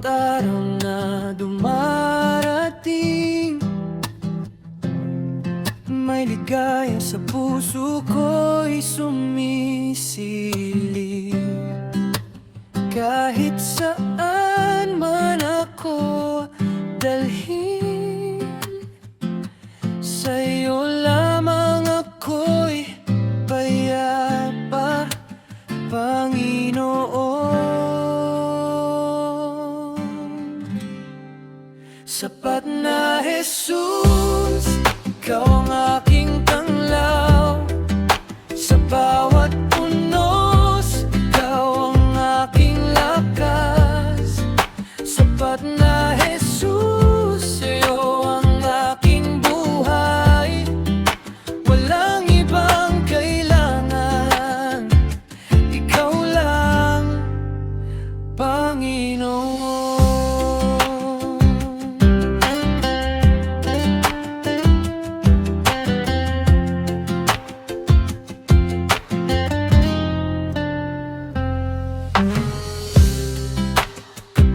araw na dumarating, may ligaya sa puso ko'y sumisilip. Kahit saan man ako dalhin, sa'yo lamang ako'y payapa, Panginoon. Sapat na Jesus, ikaw ang aking tanglaw. Sa bawat unos, ikaw ang aking lakas. Sapat na Jesus, sa'yo ang aking buhay. Walang ibang kailangan, ikaw lang, Panginoon.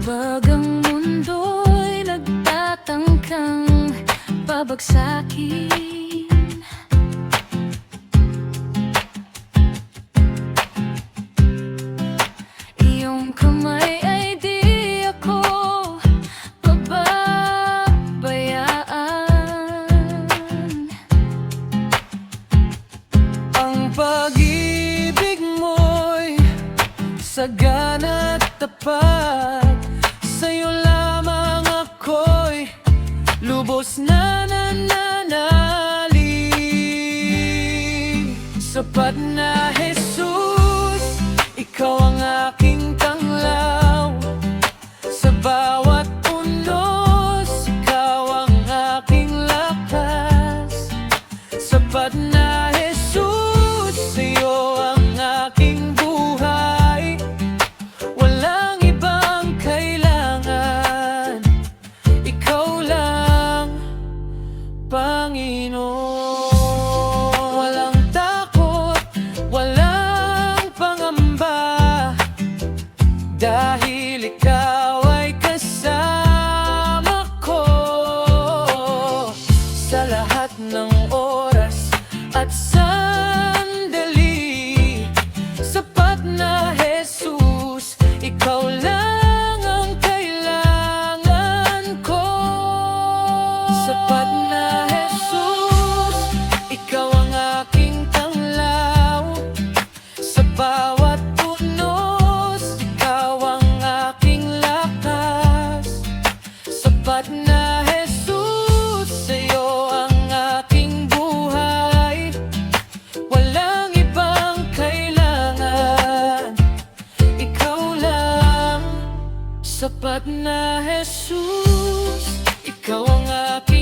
Kapag ang mundo'y nagtatangkang pabagsakin, iyong kamay ay di ako pababayaan. Ang pag-ibig mo'y sagana at tapat. Sa'yo lamang ako'y lubos na nananalig. Sapat na Jesus, ikaw ang aking tanglaw. Sa bawat unos, ikaw ang aking lakas. Sapat na Jesus, sa'yo ang aking buhay. Walang ibang kailangan, ikaw lang, Panginoon. Walang takot, walang pangamba, dahil ikaw ay kasama ko. Sa lahat ng oras at sandali, sapat na Jesus, ikaw lang ang kailangan ko. Sapat na Jesus, ikaw ang aking tanglaw. Sa bawat unos, ikaw ang aking lakas. Sapat na Jesus, sa'yo ang aking buhay. Walang ibang kailangan, ikaw lang. Sapat na Jesus, ikaw ang aking